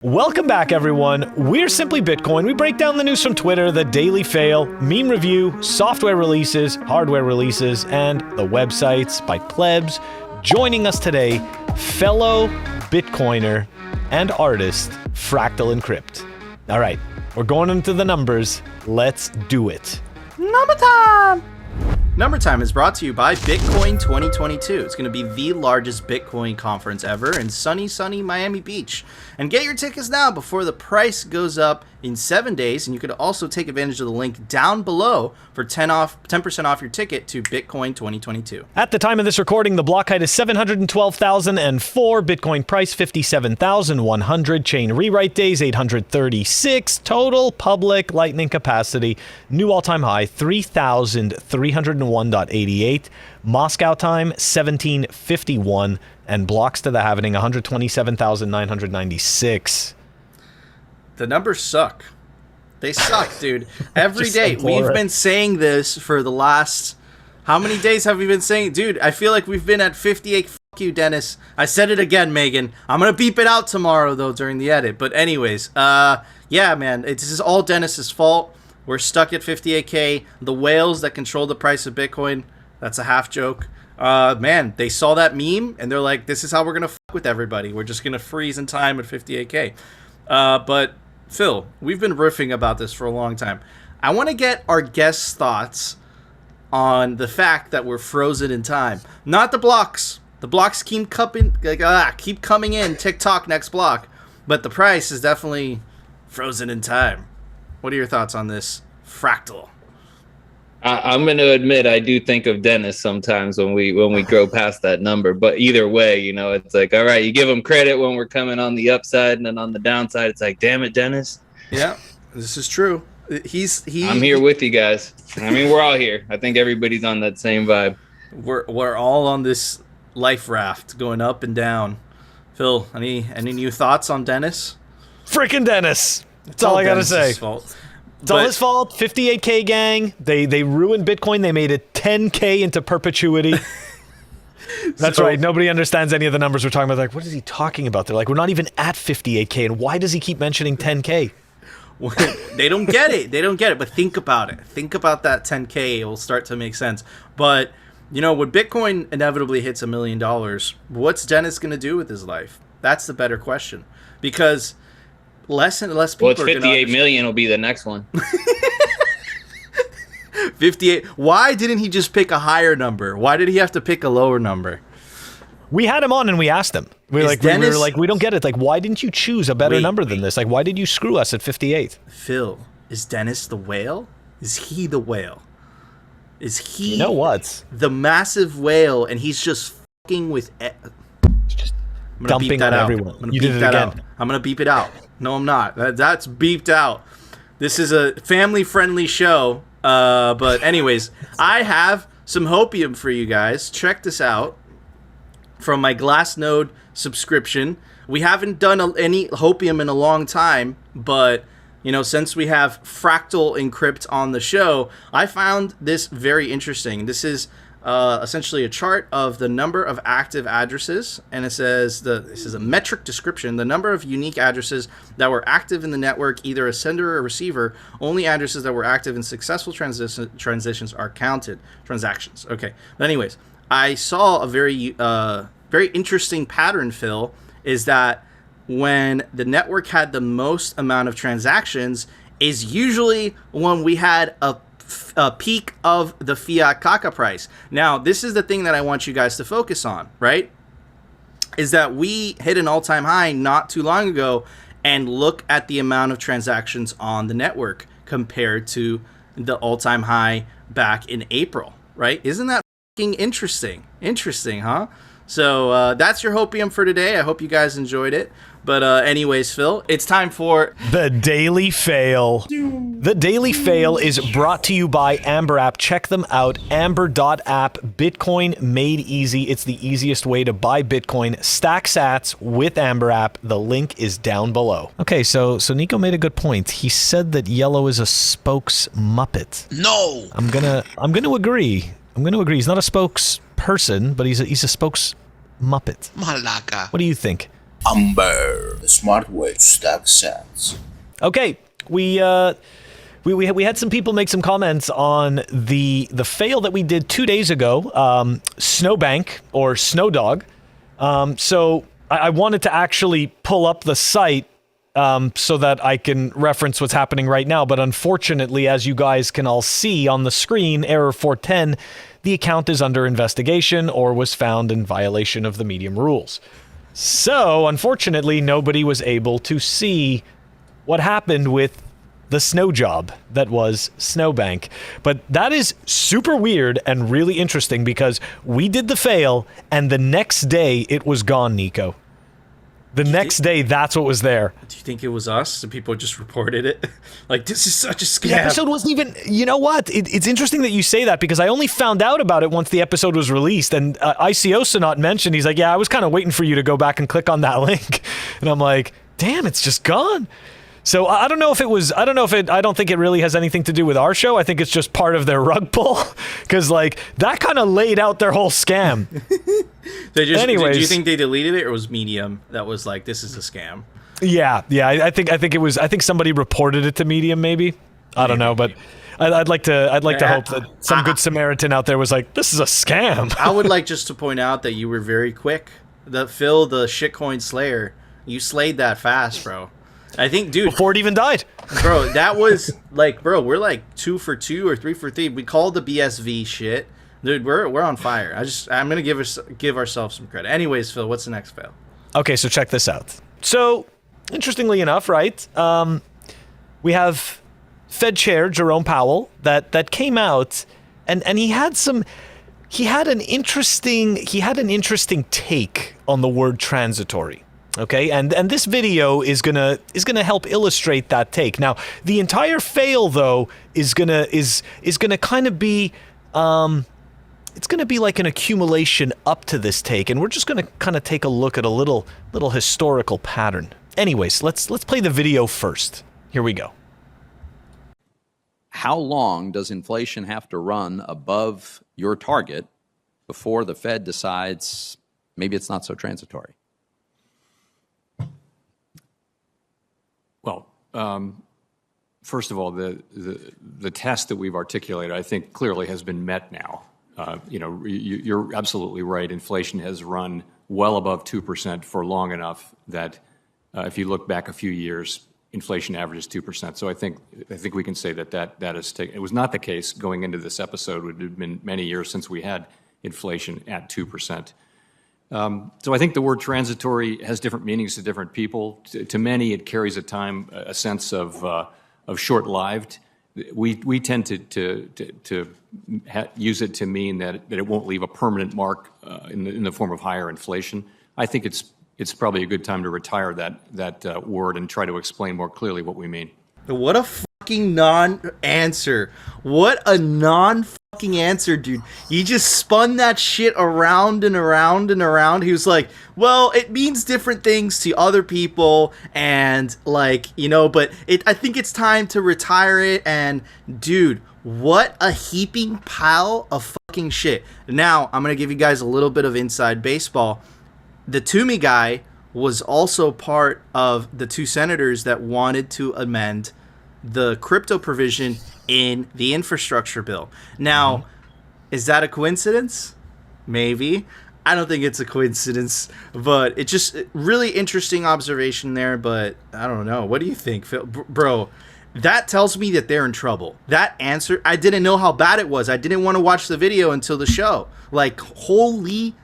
Welcome back, everyone. We're Simply Bitcoin. We break down the news from Twitter, the daily fail, meme review, software releases, hardware releases, and the websites by plebs. Joining us today, fellow Bitcoiner and artist, Fractal Encrypt. All right, we're going into the numbers. Let's do it. Number time! Number Time is brought to you by Bitcoin 2022. It's going to be the largest Bitcoin conference ever in sunny Miami Beach. And get your tickets now before the price goes up in 7 days. And you could also take advantage of the link down below for 10% off your ticket to Bitcoin 2022. At the time of this recording, the block height is 712,004, Bitcoin price 57,100, chain rewrite days 836, total public lightning capacity, new all-time high 3,301.88, Moscow time 1751, and blocks to the halvening 127,996. The numbers suck. They suck, dude. Every day. We've been saying this for the last... How many days have we been saying? Dude, I feel like we've been at 58. Fuck you, Dennis. I said it again, Megan. I'm going to beep it out tomorrow, though, during the edit. But anyways, yeah, man. This is all Dennis's fault. We're stuck at 58K. The whales that control the price of Bitcoin, that's a half joke. Man, they saw that meme, and they're like, this is how we're going to fuck with everybody. We're just going to freeze in time at 58K. But... Phil, we've been riffing about this for a long time. I want to get our guests' thoughts on the fact that we're frozen in time. Not the blocks. The blocks keep coming in. TikTok next block. But the price is definitely frozen in time. What are your thoughts on this, Fractal? I'm going to admit I do think of Dennis sometimes when we grow past that number. But either way, you know, it's like, all right, you give him credit when we're coming on the upside, and then on the downside, it's like, damn it, Dennis. Yeah, this is true. I'm here with you guys. I mean, we're all here. I think everybody's on that same vibe. We're all on this life raft going up and down. Phil, any new thoughts on Dennis? Freaking Dennis. That's all I got to say. Fault. It's all his fault. 58K gang. They ruined Bitcoin. They made it 10K into perpetuity. That's right. Nobody understands any of the numbers we're talking about. Like, what is he talking about? They're like, we're not even at 58K. And why does he keep mentioning 10K? They don't get it. They don't get it. But think about it. Think about that 10K. It will start to make sense. But, you know, when Bitcoin inevitably hits $1 million, what's Dennis going to do with his life? That's the better question. Because... less and less people. Well, it's 58 million will be the next one. 58. Why didn't he just pick a higher number? Why did he have to pick a lower number? We had him on and we asked him. We were like, we don't get it. Like, why didn't you choose a better number than this? Like, why did you screw us at 58? Phil, is Dennis the whale? Is he the whale? Is he? You know what? The massive whale, and he's just fucking with. Just dumping on everyone. You did it again. I'm gonna beep it out. No, I'm not. That's beeped out. This is a family-friendly show. But anyways, I have some hopium for you guys. Check this out. From my Glassnode subscription. We haven't done any hopium in a long time, but, you know, since we have Fractal Encrypt on the show, I found this very interesting. This is... essentially a chart of the number of active addresses, and it says this is a metric description, the number of unique addresses that were active in the network, either a sender or receiver. Only addresses that were active in successful transitions are counted. Transactions. Okay. But anyways, I saw a very interesting pattern, Phil, is that when the network had the most amount of transactions is usually when we had a peak of the fiat caca price. Now, this is the thing that I want you guys to focus on, right? Is that we hit an all-time high not too long ago, and look at the amount of transactions on the network compared to the all-time high back in April, right? Isn't that fucking interesting? Interesting, huh? So that's your hopium for today. I hope you guys enjoyed it. But anyways, Phil, it's time for... The Daily Fail. The Daily Fail is brought to you by Amber App. Check them out. Amber.app. Bitcoin made easy. It's the easiest way to buy Bitcoin. Stack sats with Amber App. The link is down below. Okay, so Nico made a good point. He said that yellow is a spokes muppet. No! I'm gonna agree. He's not a spokesperson, but he's a spokes muppet. Malaka. What do you think? Umber, the smart way to stack sats. Okay, we had some people make some comments on the fail that we did 2 days ago, Snowbank or Snowdog. So I wanted to actually pull up the site so that I can reference what's happening right now. But unfortunately, as you guys can all see on the screen, error 410, the account is under investigation or was found in violation of the medium rules. So unfortunately, nobody was able to see what happened with the snow job that was Snowbank. But that is super weird and really interesting because we did the fail and the next day it was gone, Nico. The next day, that's what was there. Do you think it was us? And people just reported it? Like, this is such a scam. The episode wasn't even... You know what? It's interesting that you say that because I only found out about it once the episode was released. And ICO Sonat mentioned, he's like, yeah, I was kind of waiting for you to go back and click on that link. And I'm like, damn, it's just gone. So I don't know if it was... I don't think it really has anything to do with our show. I think it's just part of their rug pull. Because, like, that kind of laid out their whole scam. Anyways, do you think they deleted it or was Medium that was like, this is a scam? Yeah. I think it was. I think somebody reported it to Medium, maybe. I don't know, but I'd like to hope that some good Samaritan out there was like, this is a scam. I would like just to point out that you were very quick. Phil, the shitcoin slayer, you slayed that fast, bro. I think, dude, before it even died, bro. That was like, bro, we're like 2 for 2 or 3 for 3. We called the BSV shit. Dude, we're on fire. I'm gonna give ourselves some credit. Anyways, Phil, what's the next fail? Okay, so check this out. So, interestingly enough, right? We have Fed Chair Jerome Powell that came out, and he had an interesting take on the word transitory. Okay, and this video is gonna help illustrate that take. Now, the entire fail though is gonna kind of be it's going to be like an accumulation up to this take, and we're just going to kind of take a look at a little historical pattern. Anyways, let's play the video first. Here we go. How long does inflation have to run above your target before the Fed decides maybe it's not so transitory? Well, first of all, the test that we've articulated, I think, clearly has been met now. You're absolutely right. Inflation has run well above 2% for long enough that if you look back a few years, inflation averages 2%. So I think we can say that is taken. It was not the case going into this episode. It had been many years since we had inflation at 2%. So I think the word transitory has different meanings to different people. To many, it carries a sense of short-lived. We tend to use it to mean that it won't leave a permanent mark in the form of higher inflation. I think it's probably a good time to retire that word and try to explain more clearly what we mean. What a fucking non-answer. What a non-fucking answer, dude. You just spun that shit around and around and around. He was like, well, it means different things to other people, and like, but I think it's time to retire it. And dude, what a heaping pile of fucking shit. Now, I'm going to give you guys a little bit of inside baseball. The Toomey guy was also part of the 2 senators that wanted to amend the crypto provision in the infrastructure bill. Now, is that a coincidence? Maybe. I don't think it's a coincidence, but it's just really interesting observation there, but I don't know. What do you think, Phil? Bro, that tells me that they're in trouble. That answer, I didn't know how bad it was. I didn't want to watch the video until the show. Like, holy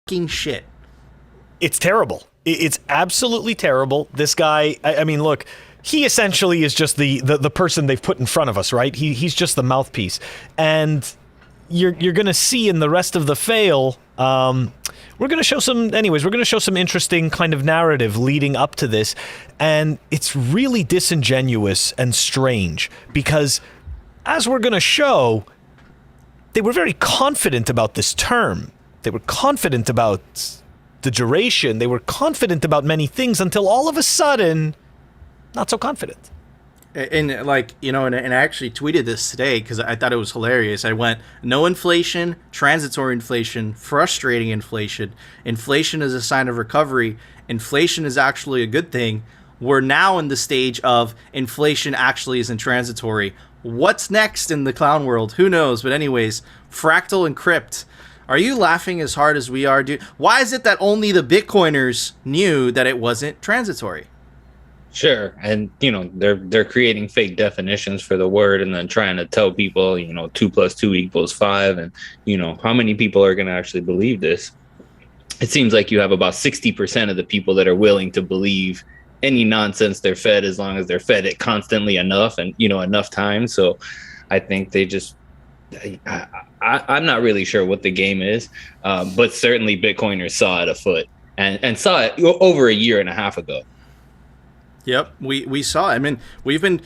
fucking shit. It's terrible. It's absolutely terrible. This guy, I mean, look, he essentially is just the person they've put in front of us, right? He's just the mouthpiece. And you're going to see in the rest of the fail, we're going to show some interesting kind of narrative leading up to this. And it's really disingenuous and strange because, as we're going to show, they were very confident about this term. They were confident about the duration. They were confident about many things until all of a sudden, not so confident. And like, you know, and I actually tweeted this today because I thought it was hilarious. I went, no inflation, transitory inflation, frustrating inflation. Inflation is a sign of recovery. Inflation is actually a good thing. We're now in the stage of inflation actually isn't transitory. What's next in the clown world? Who knows? But anyways, Fractal and Crypt. Are you laughing as hard as we are, dude? Why is it that only the Bitcoiners knew that it wasn't transitory? Sure, and you know they're creating fake definitions for the word, and then trying to tell people 2 + 2 = 5, and how many people are going to actually believe this? It seems like you have about 60% of the people that are willing to believe any nonsense they're fed, as long as they're fed it constantly enough and enough time. So I think they just I'm not really sure what the game is, but certainly Bitcoiners saw it afoot and saw it over a year and a half ago. Yep, we saw it. I mean, we've been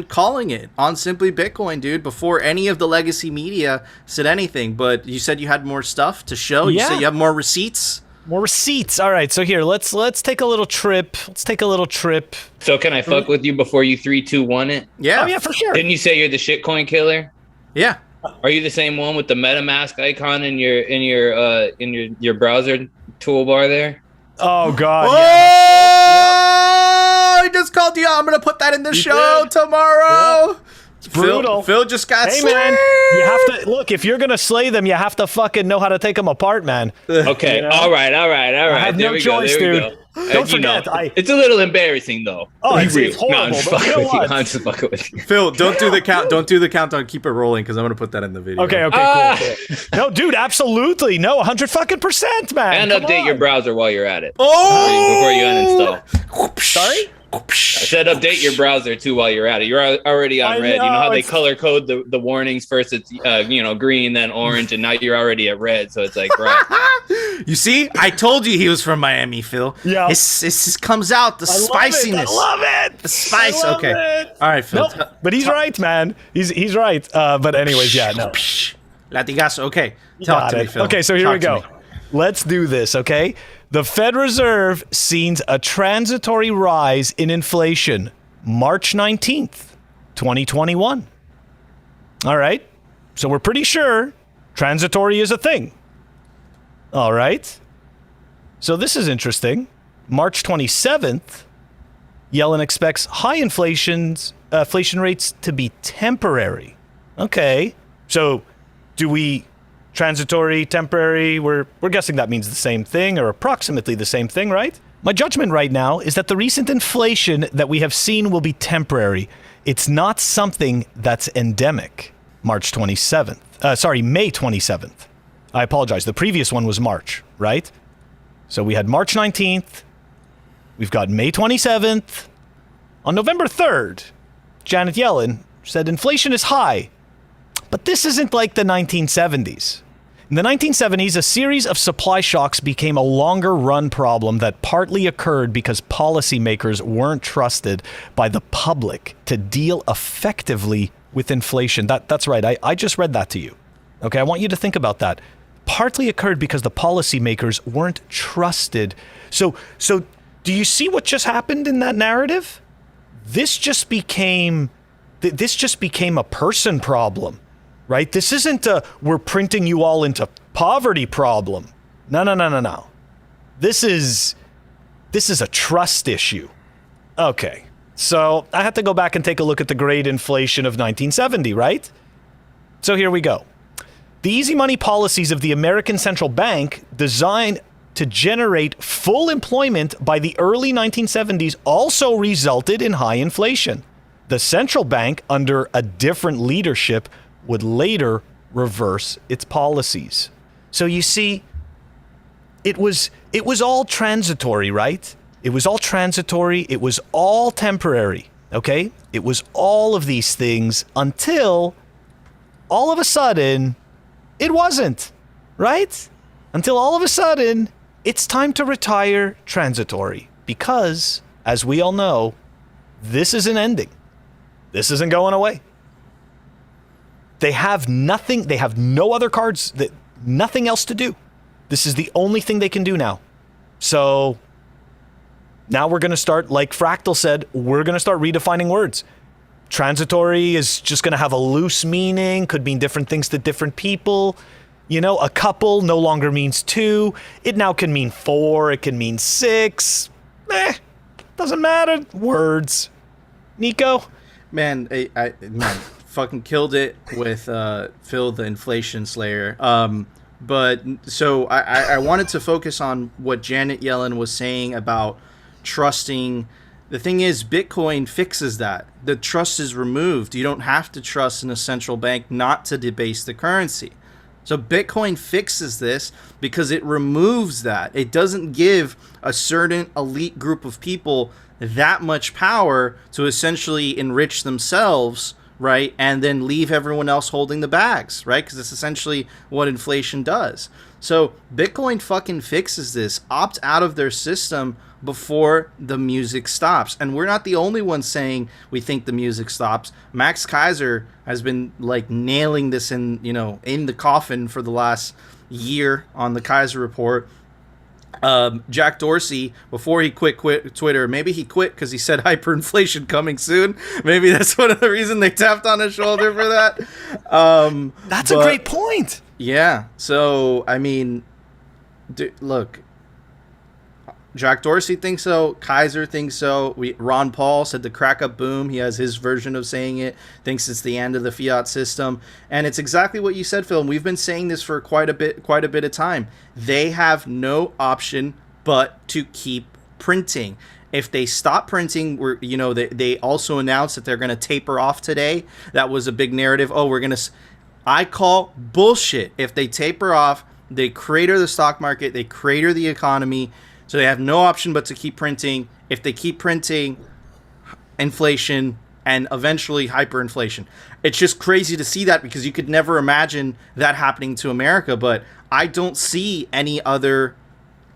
calling it on Simply Bitcoin, dude, before any of the legacy media said anything. But you said you had more stuff to show. You said you have more receipts. More receipts. All right, so here, let's take a little trip. So can I fuck with you before you 3, 2, 1 it? Yeah. Oh yeah, for sure. Didn't you say you're the shitcoin killer? Yeah. Are you the same one with the MetaMask icon in your browser toolbar there? Oh God. Oh, Yeah. I just called you out. I'm gonna put that in the show tomorrow. Yeah. It's brutal. Phil just got Hey slayed. man, you have to look. If you're gonna slay them, you have to fucking know how to take them apart, man. Okay, all right. I have There no we choice, go. dude. Don't forget, it's a little embarrassing though. Oh, Be it's real. horrible. No, I'm just But fucking you know with you. what? I'm just fucking with you. Phil, don't do the count. Don't do the countdown. Keep it rolling because I'm gonna put that in the video. Okay, cool. No, dude, absolutely, no, 100%, man. And Come update on. your browser while you're at it. Oh! Before you uninstall. Sorry. I said update your browser too while you're at it. You're already on I red. You know, know how they it's- color code the warnings? First it's green, then orange, and now you're already at red. So it's like, right. You see, I told you he was from Miami, Phil. Yeah. This comes out the spiciness. I love it. The spice. I love Okay. it. All right, Phil. Nope, but he's right, man. He's right. But anyways, yeah, no. Latigazo. Okay. Talk Got to me, it. Phil. Okay, so here Talk we to go. me. Let's do this, okay? The Fed Reserve sees a transitory rise in inflation March 19th, 2021. All right. So we're pretty sure transitory is a thing. All right. So this is interesting. March 27th, Yellen expects high inflation rates to be temporary. Okay. So do we transitory, temporary, we're guessing that means the same thing or approximately the same thing, right? My judgment right now is that the recent inflation that we have seen will be temporary. It's not something that's endemic. May 27th. I apologize. The previous one was March, right? So we had March 19th. We've got May 27th. On November 3rd, Janet Yellen said inflation is high. But this isn't like the 1970s. In the 1970s, a series of supply shocks became a longer run problem that partly occurred because policymakers weren't trusted by the public to deal effectively with inflation. That's right. I just read that to you. Okay, I want you to think about that. Partly occurred because the policymakers weren't trusted. So do you see what just happened in that narrative? This just became a person problem. Right? This isn't a we're printing you all into poverty problem. No. This is a trust issue. Okay. So I have to go back and take a look at the great inflation of 1970, right? So here we go. The easy money policies of the American Central Bank, designed to generate full employment by the early 1970s, also resulted in high inflation. The central bank, under a different leadership, would later reverse its policies. So you see, it was all transitory, right? It was all transitory. It was all temporary, okay? It was all of these things until all of a sudden, it wasn't, right? Until all of a sudden, it's time to retire transitory because, as we all know, this isn't ending. This isn't going away. They have nothing. They have no other cards. Nothing else to do. This is the only thing they can do now. So now we're going to start, like Fractal said, we're going to start redefining words. Transitory is just going to have a loose meaning, could mean different things to different people. You know, a couple no longer means 2. It now can mean 4. It can mean 6. Doesn't matter. Words. Nico? Man, man, fucking killed it with Phil the Inflation Slayer. But so I wanted to focus on what Janet Yellen was saying about trusting. The thing is, Bitcoin fixes that. The trust is removed. You don't have to trust in a central bank not to debase the currency. So Bitcoin fixes this because it removes that. It doesn't give a certain elite group of people that much power to essentially enrich themselves, right? And then leave everyone else holding the bags, right? Because it's essentially what inflation does. So Bitcoin fucking fixes this. Opt out of their system before the music stops. And we're not the only ones saying we think the music stops. Max Kaiser has been like nailing this in the coffin for the last year on the Kaiser Report. Jack Dorsey, before he quit Twitter, maybe he quit because he said hyperinflation coming soon. Maybe that's one of the reasons they tapped on his shoulder for that. That's a great point. Yeah. So, I mean, look, Jack Dorsey thinks so. Kaiser thinks so. Ron Paul said the crack up boom. He has his version of saying it. Thinks it's the end of the fiat system, and it's exactly what you said, Phil. And we've been saying this for quite a bit of time. They have no option but to keep printing. If they stop printing, they also announced that they're going to taper off today. That was a big narrative. Oh, I call bullshit. If they taper off, they crater the stock market. They crater the economy. So they have no option but to keep printing. If they keep printing, inflation and eventually hyperinflation. It's just crazy to see that because you could never imagine that happening to America. But I don't see any other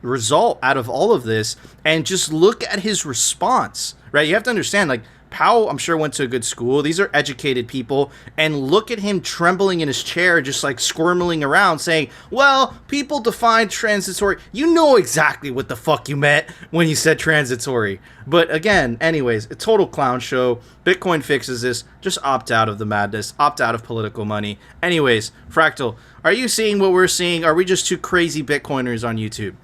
result out of all of this. And just look at his response, right? You have to understand, like, Powell, I'm sure, went to a good school. These are educated people. And look at him trembling in his chair, just like squirming around saying, well, people define transitory. You know exactly what the fuck you meant when you said transitory. But again, anyways, a total clown show. Bitcoin fixes this. Just opt out of the madness. Opt out of political money. Anyways, Fractal, are you seeing what we're seeing? Are we just two crazy Bitcoiners on YouTube?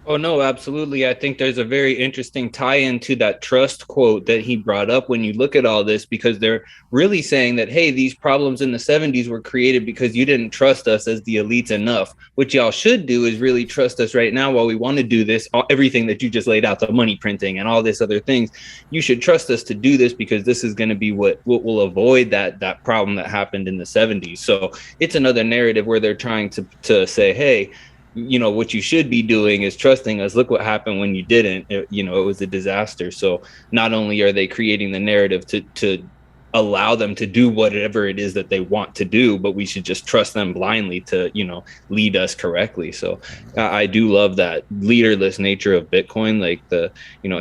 Oh, no, absolutely. I think there's a very interesting tie-in to that trust quote that he brought up when you look at all this, because they're really saying that, hey, these problems in the 70s were created because you didn't trust us as the elites enough. What y'all should do is really trust us right now while we want to do this, everything that you just laid out, the money printing and all this other things. You should trust us to do this because this is going to be what will avoid that problem that happened in the 70s. So it's another narrative where they're trying to say, hey, what you should be doing is trusting us. Look what happened when you didn't. It was a disaster. So not only are they creating the narrative to allow them to do whatever it is that they want to do, but we should just trust them blindly to, lead us correctly. So I do love that leaderless nature of Bitcoin. Like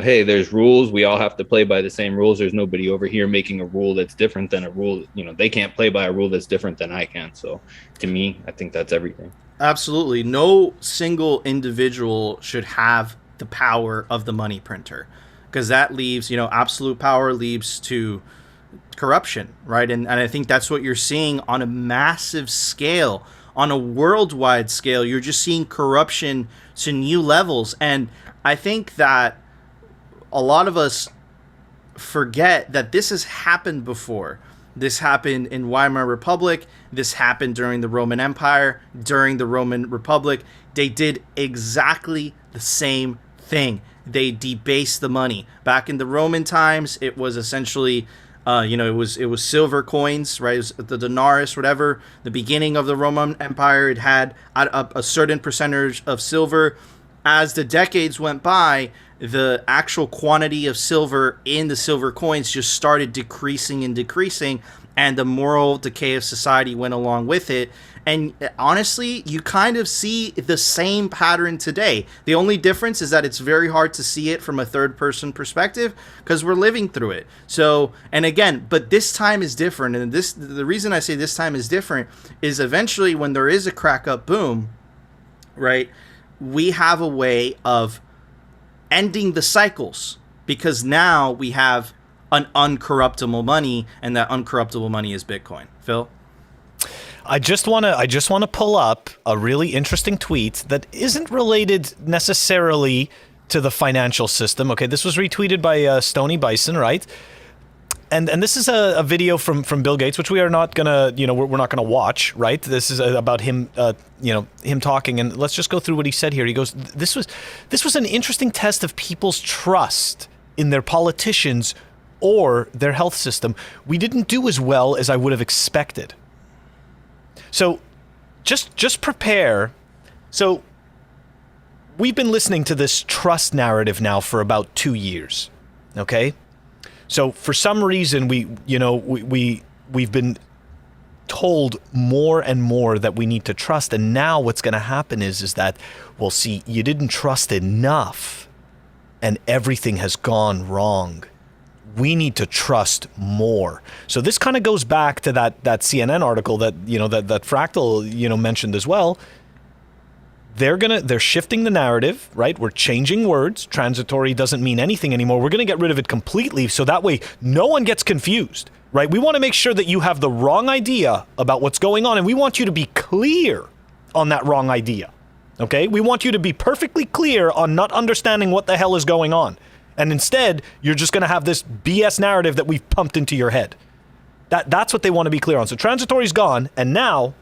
hey, there's rules. We all have to play by the same rules. There's nobody over here making a rule that's different than a rule. They can't play by a rule that's different than I can. So to me, I think that's everything. Absolutely. No single individual should have the power of the money printer, because that leaves, absolute power leads to corruption, right? And I think that's what you're seeing on a massive scale, on a worldwide scale. You're just seeing corruption to new levels. And I think that a lot of us forget that this has happened before. This happened in Weimar Republic. This happened during the Roman Empire, during the Roman Republic. They did exactly the same thing. They debased the money. Back in the Roman times, it was essentially, it was silver coins, right? It was the denarius, whatever. The beginning of the Roman Empire, it had a certain percentage of silver. As the decades went by, the actual quantity of silver in the silver coins just started decreasing, and the moral decay of society went along with it. And honestly, you kind of see the same pattern today. The only difference is that it's very hard to see it from a third-person perspective because we're living through it. So, and again, but this time is different. And the reason I say this time is different is eventually when there is a crack-up boom, right, we have a way of ending the cycles, because now we have an uncorruptible money, and that uncorruptible money is Bitcoin. Phil? I just want to pull up a really interesting tweet that isn't related necessarily to the financial system. Okay, this was retweeted by Stony Bison, right? And this is a video from Bill Gates, which we are not gonna, we're not gonna watch, right? This is about him, him talking. And let's just go through what he said here. He goes, this was an interesting test of people's trust in their politicians or their health system. We didn't do as well as I would have expected. So just prepare. So we've been listening to this trust narrative now for about 2 years. Okay? So for some reason we've been told more and more that we need to trust, and now what's going to happen is that, well, see, you didn't trust enough and everything has gone wrong. We need to trust more. So this kind of goes back to that CNN article that that Fractal mentioned as well. They're shifting the narrative, right? We're changing words. Transitory doesn't mean anything anymore. We're going to get rid of it completely, so that way no one gets confused, right? We want to make sure that you have the wrong idea about what's going on, and we want you to be clear on that wrong idea. Okay? We want you to be perfectly clear on not understanding what the hell is going on. And instead, you're just going to have this BS narrative that we've pumped into your head. That's what they want to be clear on. So transitory's gone, and now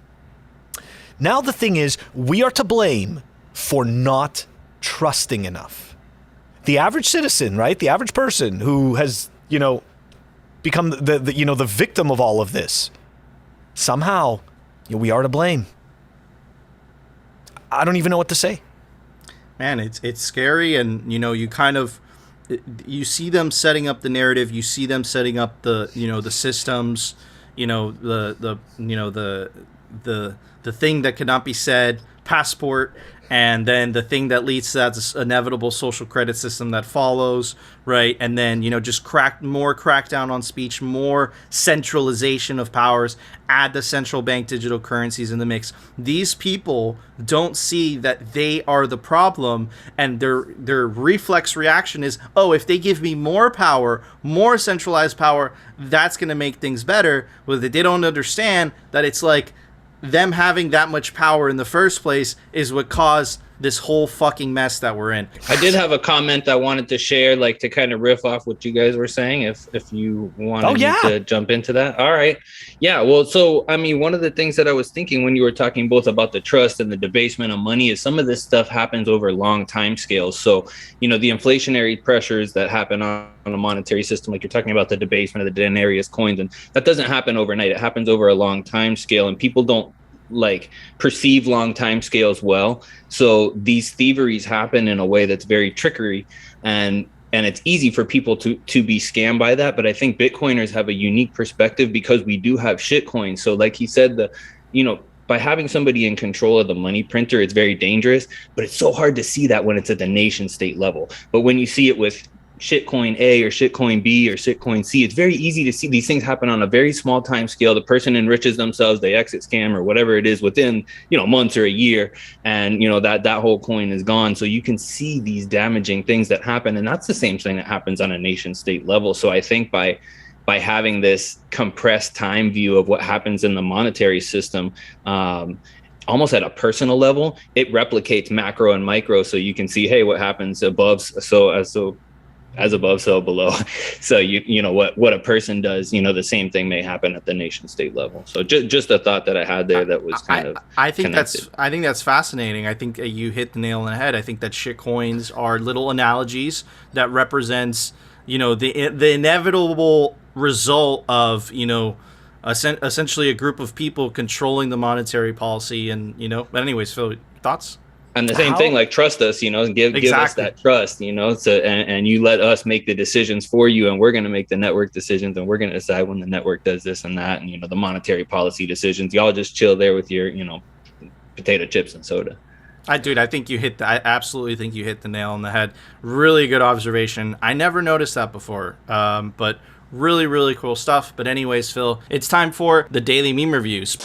the thing is, we are to blame for not trusting enough. The average citizen, right? The average person who has, become the victim of all of this. Somehow, we are to blame. I don't even know what to say. Man, it's scary, and you kind of you see them setting up the narrative, you see them setting up the the systems, the thing that cannot be said, passport, and then the thing that leads to that inevitable social credit system that follows, right? And then just crackdown on speech, more centralization of powers, add the central bank digital currencies in the mix. These people don't see that they are the problem, and their reflex reaction is, oh, if they give me more power, more centralized power, that's going to make things better. Well, they don't understand that it's like them having that much power in the first place is what caused this whole fucking mess that we're in. I did have a comment I wanted to share, like to kind of riff off what you guys were saying, if you wanted me to jump into that. All right. Yeah. Well, so, I mean, one of the things that I was thinking when you were talking both about the trust and the debasement of money is some of this stuff happens over long time scales. So, the inflationary pressures that happen on a monetary system, like you're talking about the debasement of the denarius coins, and that doesn't happen overnight. It happens over a long time scale, and people don't perceive long time scales well. So these thieveries happen in a way that's very trickery, and it's easy for people to be scammed by that. But I think Bitcoiners have a unique perspective because we do have shit coins. So like he said, by having somebody in control of the money printer, it's very dangerous, but it's so hard to see that when it's at the nation state level. But when you see it with shitcoin A or shitcoin B or shitcoin C, it's very easy to see these things happen on a very small time scale. The person enriches themselves, they exit scam or whatever it is within, months or a year. And, that whole coin is gone. So you can see these damaging things that happen. And that's the same thing that happens on a nation state level. So I think by having this compressed time view of what happens in the monetary system, almost at a personal level, it replicates macro and micro. So you can see, hey, what happens above. So as above, so below. So what a person does, the same thing may happen at the nation state level. So just a thought that I had there that was I think that's fascinating. I think you hit the nail on the head. I think that shit coins are little analogies that represents the inevitable result of essentially a group of people controlling the monetary policy, and but anyways, Phil, thoughts? And the same thing, like trust us, and give us that trust, and you let us make the decisions for you, and we're going to make the network decisions, and we're going to decide when the network does this and that, and the monetary policy decisions. Y'all just chill there with your potato chips and soda. I think I absolutely think you hit the nail on the head. Really good observation. I never noticed that before, but really, really cool stuff. But anyways, Phil, it's time for the daily meme reviews.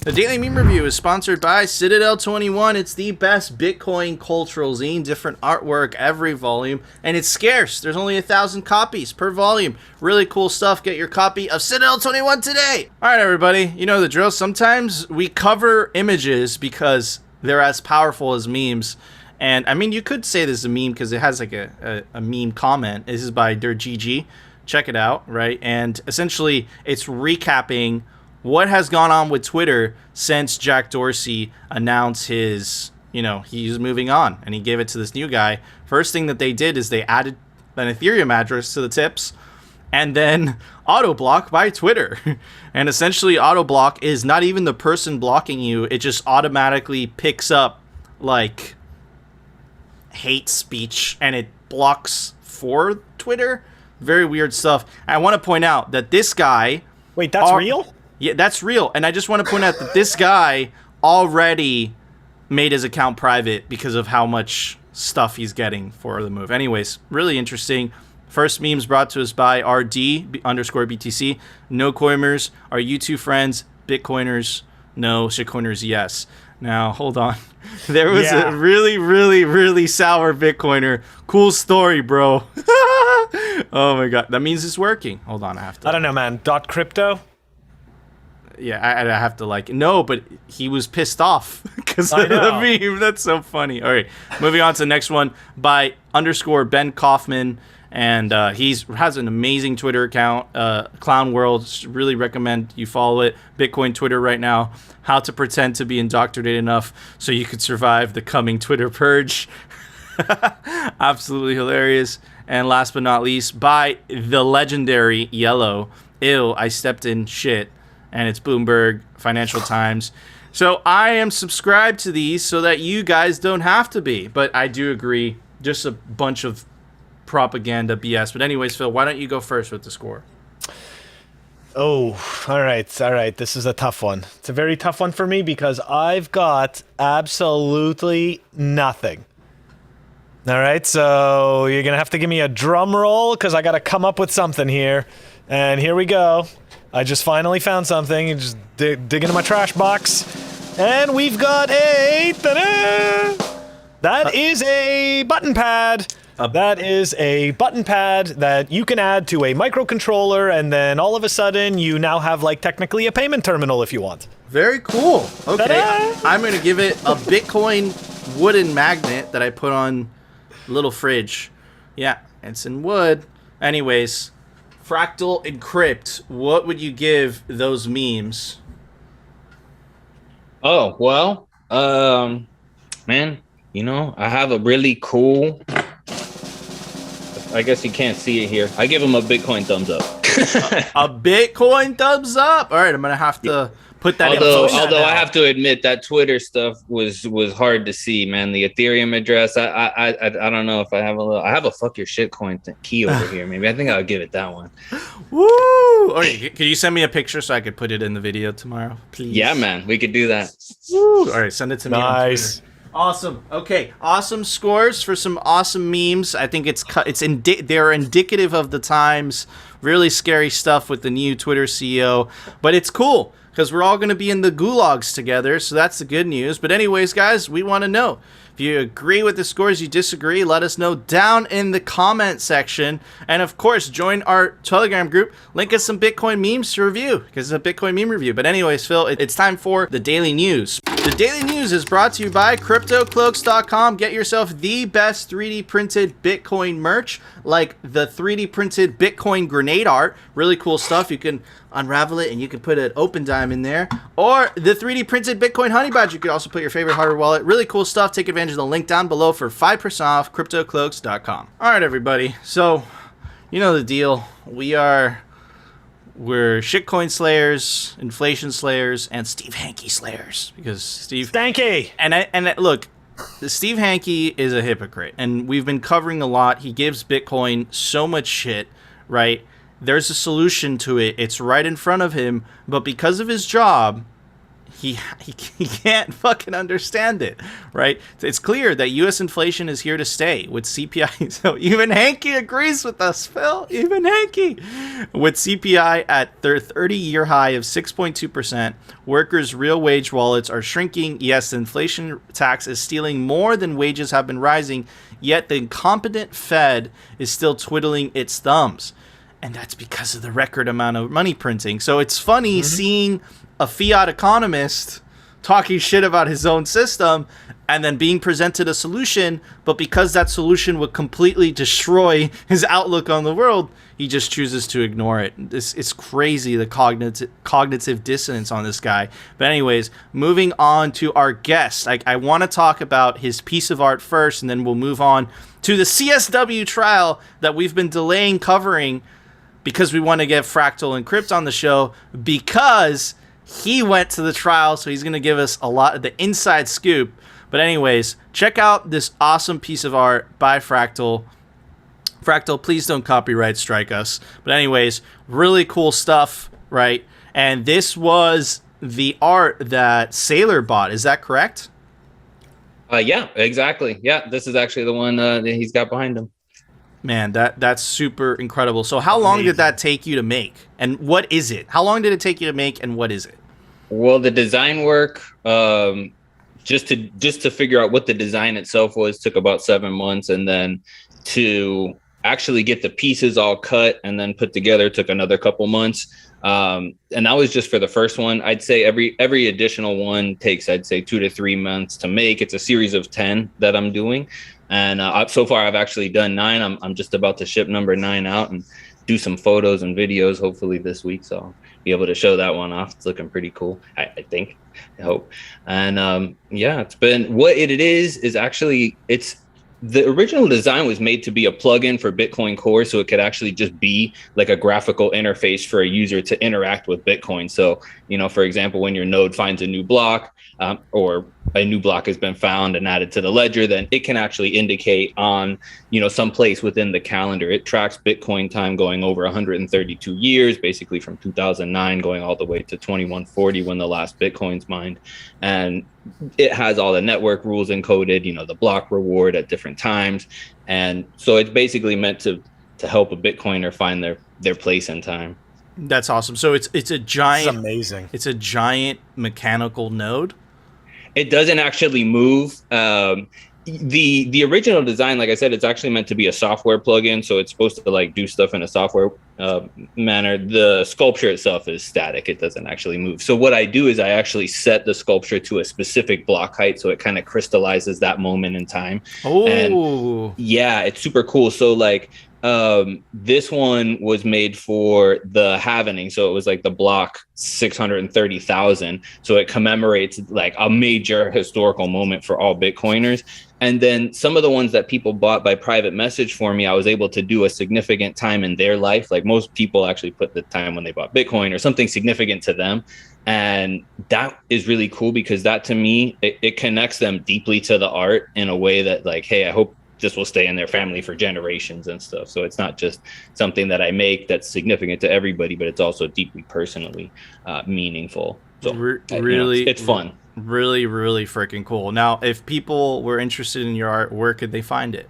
The Daily Meme Review is sponsored by Citadel 21. It's the best Bitcoin cultural zine, different artwork every volume, and it's scarce. There's only 1,000 copies per volume. Really cool stuff. Get your copy of Citadel 21 today. All right, everybody. You know the drill. Sometimes we cover images because they're as powerful as memes. And I mean, you could say this is a meme because it has like a meme comment. This is by DirtGG. Check it out, right? And essentially, it's recapping what has gone on with Twitter since Jack Dorsey announced his, he's moving on, and he gave it to this new guy. First thing that they did is they added an Ethereum address to the tips, and then auto block by Twitter. And essentially, auto block is not even the person blocking you. It just automatically picks up like hate speech, and it blocks for Twitter. Very weird stuff. I want to point out that this guy... Wait, that's real? Yeah, that's real. And I just want to point out that this guy already made his account private because of how much stuff he's getting for the move. Anyways, really interesting. First memes brought to us by RD_BTC. No coiners. Are you two friends? Bitcoiners? No. Shitcoiners? Yes. Now, hold on. There was a really, really, really sour Bitcoiner. Cool story, bro. Oh my god. That means it's working. Hold on, I don't know, man. .crypto? Yeah, I have to no, but he was pissed off because of the meme. That's so funny. All right, moving on to the next one by _Ben Kaufman, and has an amazing Twitter account, Clown World. Really recommend you follow it. Bitcoin Twitter right now. How to pretend to be indoctrinated enough so you could survive the coming Twitter purge. Absolutely hilarious. And last but not least, by the legendary Yellow. Ew, I stepped in shit. And it's Bloomberg, Financial Times. So I am subscribed to these so that you guys don't have to be. But I do agree, just a bunch of propaganda BS. But anyways, Phil, why don't you go first with the score? Oh, all right. This is a tough one. It's a very tough one for me because I've got absolutely nothing. All right, so you're going to have to give me a drum roll because I got to come up with something here. And here we go. I just finally found something and just dig into my trash box. And we've got a... Ta-da! That is a button pad. That is a button pad that you can add to a microcontroller, and then all of a sudden you now have technically a payment terminal if you want. Very cool. Okay, Ta-da! I'm going to give it a Bitcoin wooden magnet that I put on a little fridge. Yeah, it's in wood. Anyways... Fractal Encrypt, what would you give those memes? Oh, well, man, I have a really cool, I guess you can't see it here. I give him a Bitcoin thumbs up. A Bitcoin thumbs up? All right, I'm going to have to put that Although I have to admit that Twitter stuff was hard to see, man. The Ethereum address, I don't know if I have a fuck your shitcoin key over here. Maybe I think I'll give it that one. Woo! All right, can you send me a picture so I could put it in the video tomorrow, please? Yeah, man, we could do that. Woo! All right, send it to me. Nice. On Twitter. Awesome. Okay, awesome scores for some awesome memes. I think they're indicative of the times. Really scary stuff with the new Twitter CEO, but it's cool. Because we're all going to be in the gulags together, so that's the good news. But anyways, guys, we want to know. If you agree with the scores, you disagree, let us know down in the comment section. And of course, join our Telegram group. Link us some Bitcoin memes to review, because it's a Bitcoin meme review. But anyways, Phil, it's time for the Daily News. The Daily News is brought to you by CryptoCloaks.com. Get yourself the best 3D printed Bitcoin merch, like the 3D printed Bitcoin grenade art. Really cool stuff. You can unravel it and you can put an open dime in there. Or the 3D printed Bitcoin honey badge. You could also put your favorite hardware wallet. Really cool stuff. Take advantage of the link down below for 5% off. CryptoCloaks.com. All right, everybody. So, you know the deal. We're shitcoin slayers, inflation slayers, and Steve Hanke slayers. Because Steve... Stanky! And look, Steve Hanke is a hypocrite. And we've been covering a lot. He gives Bitcoin so much shit, right? There's a solution to it. It's right in front of him. But because of his job, he can't fucking understand it, right? It's clear that U.S. inflation is here to stay with CPI. So even Hanke agrees with us, Phil. Even Hanke. With CPI at their 30-year high of 6.2%, workers' real wage wallets are shrinking. Yes, the inflation tax is stealing more than wages have been rising, yet the incompetent Fed is still twiddling its thumbs. And that's because of the record amount of money printing. So it's funny seeing a fiat economist talking shit about his own system and then being presented a solution, but because that solution would completely destroy his outlook on the world, he just chooses to ignore it. It's crazy, the cognitive dissonance on this guy. But anyways, moving on to our guest. I want to talk about his piece of art first, and then we'll move on to the CSW trial that we've been delaying covering because we want to get Fractal and Crypt on the show, because he went to the trial, so he's going to give us a lot of the inside scoop. But anyways, check out this awesome piece of art by Fractal. Fractal, please don't copyright strike us. But anyways, really cool stuff, right? And this was the art that Sailor bought. Is that correct? Yeah, exactly. Yeah, this is actually the one that he's got behind him. Man, that's super incredible. So how long did that take you to make? And what is it? How long did it take you to make, and what is it? Well, the design work, just to figure out what the design itself was, took about 7 months, and then to actually get the pieces all cut and then put together took another couple months. And that was just for the first one. I'd say every additional one takes, I'd say, 2 to 3 months to make. It's a series of 10 that I'm doing. And so far, I've actually done 9. I'm just about to ship number 9 out and do some photos and videos, hopefully this week. So I'll be able to show that one off. It's looking pretty cool, I think, I hope. And yeah, it's been, what it is actually, it's, the original design was made to be a plugin for Bitcoin Core, so it could actually just be like a graphical interface for a user to interact with Bitcoin. So, you know, for example, when your node finds a new block, or a new block has been found and added to the ledger, then it can actually indicate on, you know, some place within the calendar. It tracks Bitcoin time going over 132 years, basically from 2009 going all the way to 2140 when the last Bitcoin's mined. And it has all the network rules encoded, you know, the block reward at different times. And so it's basically meant to help a Bitcoiner find their place in time. That's awesome. So it's a giant, It's amazing. It's a giant mechanical node. It doesn't actually move. The original design, like I said, it's actually meant to be a software plugin, so it's supposed to like do stuff in a software manner. The sculpture itself is static; it doesn't actually move. So what I do is I actually set the sculpture to a specific block height, so it kind of crystallizes that moment in time. Oh, and yeah, it's super cool. So like, this one was made for the halvening, so it was like the block 630,000. So it commemorates like a major historical moment for all Bitcoiners. And then some of the ones that people bought by private message for me, I was able to do a significant time in their life. Like most people actually put the time when they bought Bitcoin or something significant to them. And that is really cool because that to me, it connects them deeply to the art in a way that like, hey, I hope this will stay in their family for generations and stuff. So it's not just something that I make that's significant to everybody, but it's also deeply personally meaningful. So really, you know, it's fun. Really, really freaking cool. Now, if people were interested in your art, where could they find it?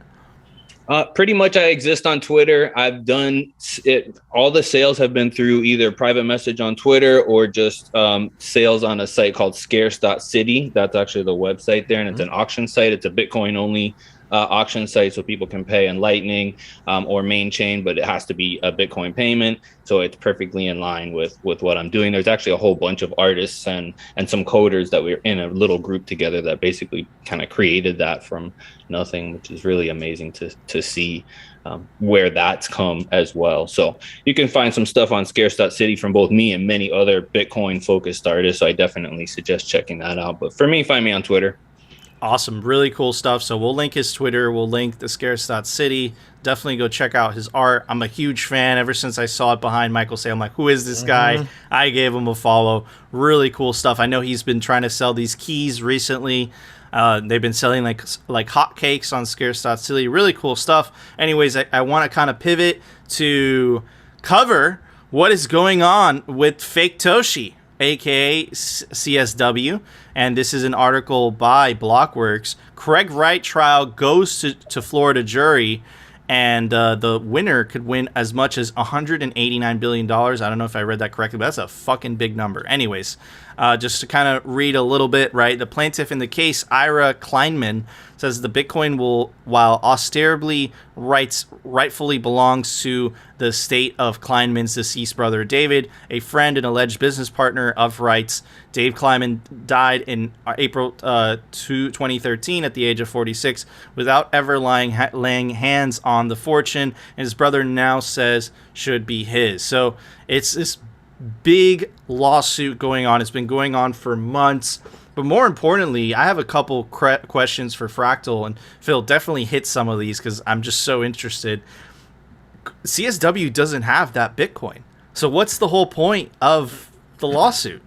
Pretty much I exist on Twitter. I've done it. All the sales have been through either private message on Twitter or just sales on a site called scarce.city. That's actually the website there. And it's an auction site. It's a Bitcoin only auction site, so people can pay in Lightning or main chain, but it has to be a Bitcoin payment. So it's perfectly in line with what I'm doing. There's actually a whole bunch of artists and some coders that we're in a little group together that basically kind of created that from nothing, which is really amazing to see where that's come as well. So you can find some stuff on scarce.city from both me and many other Bitcoin focused artists. So I definitely suggest checking that out. But for me, find me on Twitter. Awesome. Really cool stuff. So we'll link his Twitter. We'll link the scarce.city. Definitely go check out his art. I'm a huge fan. Ever since I saw it behind Michael Say, I'm like, who is this guy? I gave him a follow. Really cool stuff. I know he's been trying to sell these keys recently. They've been selling like hotcakes on scarce.city. Really cool stuff. Anyways, I want to kind of pivot to cover what is going on with Fake Toshi, aka CSW, and this is an article by Blockworks. Craig Wright trial goes to Florida jury, and the winner could win as much as $189 billion. I don't know if I read that correctly, but that's a fucking big number. Anyways, just to kind of read a little bit, right? The plaintiff in the case, Ira Kleinman, says the Bitcoin will, while ostensibly rightfully belongs to the estate of Kleinman's deceased brother David, a friend and alleged business partner of Wright's. Dave Kleinman died in April 2013 at the age of 46 without ever laying hands on the fortune, and his brother now says should be his. So it's this big lawsuit going on. It's been going on for months. But more importantly, I have a couple questions for Fractal, and Phil, definitely hit some of these because I'm just so interested. CSW doesn't have that Bitcoin. So what's the whole point of the lawsuit?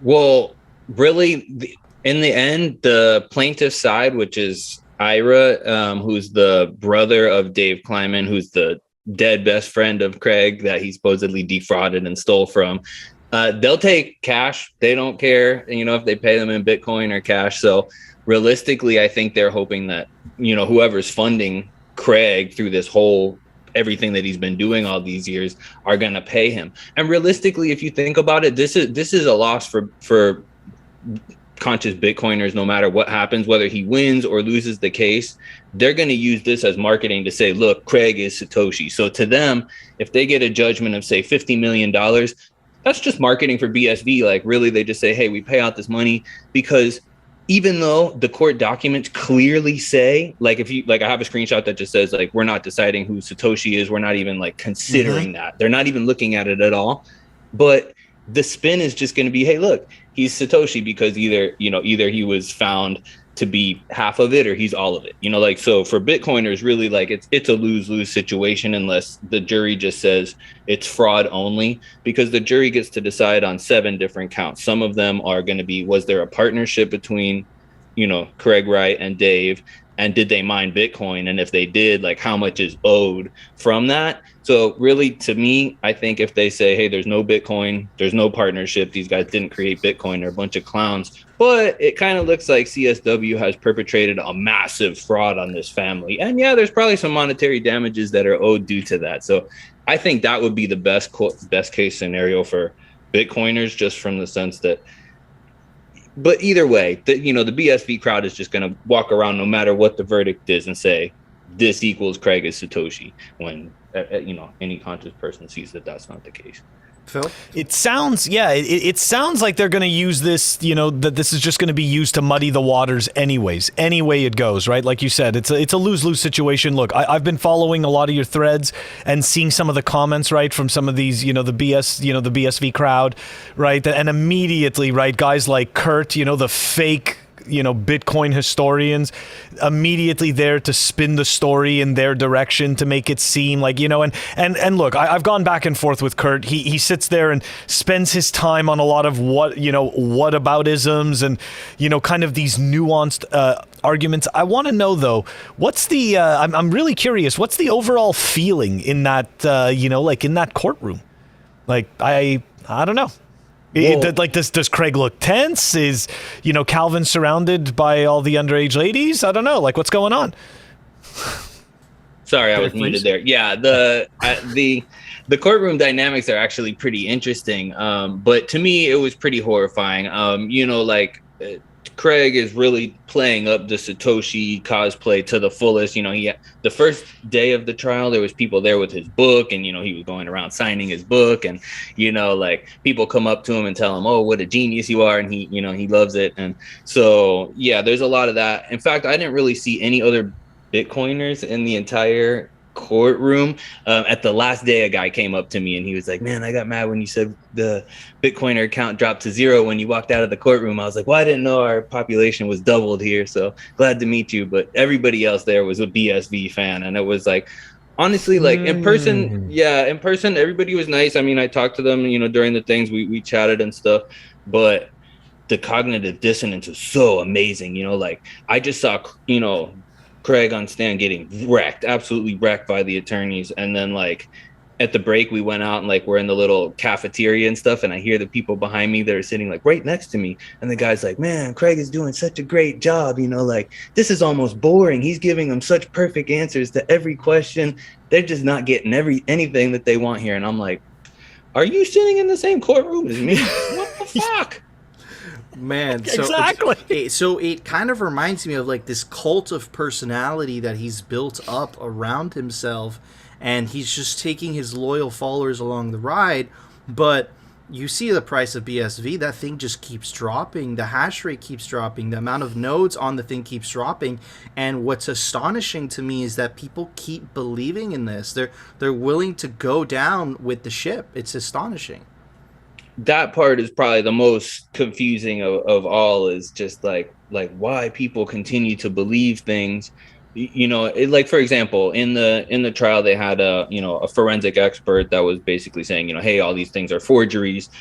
Well, really, in the end, the plaintiff side, which is Ira, who's the brother of Dave Kleinman, who's the dead best friend of Craig that he supposedly defrauded and stole from, they'll take cash. They don't care, if they pay them in Bitcoin or cash. So realistically, I think they're hoping that, whoever's funding Craig through this whole everything that he's been doing all these years are going to pay him. And realistically, if you think about it, this is a loss for conscious Bitcoiners. No matter what happens, whether he wins or loses the case, they're going to use this as marketing to say, look, Craig is Satoshi. So to them, if they get a judgment of, say, $50 million, that's just marketing for BSV. Like, really, they just say, hey, we pay out this money. Because even though the court documents clearly say, like, if you, like, I have a screenshot that just says, like, we're not deciding who Satoshi is. We're not even, like, considering that. They're not even looking at it at all. But the spin is just going to be, hey, look, he's Satoshi because either he was found to be half of it or he's all of it. So for Bitcoiners, really, like, it's a lose-lose situation unless the jury just says it's fraud only, because the jury gets to decide on 7 different counts. Some of them are going to be, was there a partnership between, Craig Wright and Dave, and did they mine Bitcoin? And if they did, like, how much is owed from that? So really, to me, I think if they say, hey, there's no Bitcoin, there's no partnership, these guys didn't create Bitcoin, they're a bunch of clowns. But it kind of looks like CSW has perpetrated a massive fraud on this family. And yeah, there's probably some monetary damages that are owed due to that. So I think that would be the best case scenario for Bitcoiners, just from the sense that, but either way, the BSV crowd is just going to walk around no matter what the verdict is and say, this equals Craig is Satoshi, when, any conscious person sees that that's not the case. Phil? It sounds like they're going to use this, that this is just going to be used to muddy the waters anyways, any way it goes, right? Like you said, it's a lose-lose situation. Look, I've been following a lot of your threads and seeing some of the comments, right, from some of these, the BSV crowd, right? And immediately, right, guys like Kurt, the fake Bitcoin historians, immediately there to spin the story in their direction to make it seem like, and look, I've gone back and forth with Kurt. He sits there and spends his time on a lot of whataboutisms and, kind of these nuanced arguments. I want to know, though, what's the, I'm really curious, what's the overall feeling in that, in that courtroom? Like, I don't know. Does Craig look tense? Is, Calvin surrounded by all the underage ladies? I don't know. Like, what's going on? Sorry, I was muted there. Yeah, the courtroom dynamics are actually pretty interesting. But to me, it was pretty horrifying. Craig is really playing up the Satoshi cosplay to the fullest. The first day of the trial, there was people there with his book, and he was going around signing his book, and people come up to him and tell him, "Oh, what a genius you are," and he loves it. And so there's a lot of that. In fact, I didn't really see any other Bitcoiners in the entire courtroom. At the last day, a guy came up to me and he was like, "Man, I got mad when you said the Bitcoiner count dropped to 0 when you walked out of the courtroom." I was like, "Well, I didn't know our population was doubled here, so glad to meet you." But everybody else there was a BSV fan, and it was like, honestly, like in person, everybody was nice. I mean, I talked to them, during the things we chatted and stuff, but the cognitive dissonance is so amazing. I just saw, Craig on stand getting wrecked, absolutely wrecked by the attorneys, and then at the break, we went out and like we're in the little cafeteria and stuff, and I hear the people behind me that are sitting like right next to me, and the guy's like, man, Craig is doing such a great job, you know, like this is almost boring. He's giving them such perfect answers to every question. They're just not getting anything that they want here. And I'm like, are you sitting in the same courtroom as me? What the fuck? Man, so Exactly. so it kind of reminds me of like this cult of personality that he's built up around himself, and he's just taking his loyal followers along the ride. But you see the price of BSV, that thing just keeps dropping. The hash rate keeps dropping. The amount of nodes on the thing keeps dropping. And what's astonishing to me is that people keep believing in this. They're willing to go down with the ship. It's astonishing. That part is probably the most confusing of all, is just like why people continue to believe things. You know, like, for example, in the trial, they had a forensic expert that was basically saying, you know, hey, all these things are forgeries.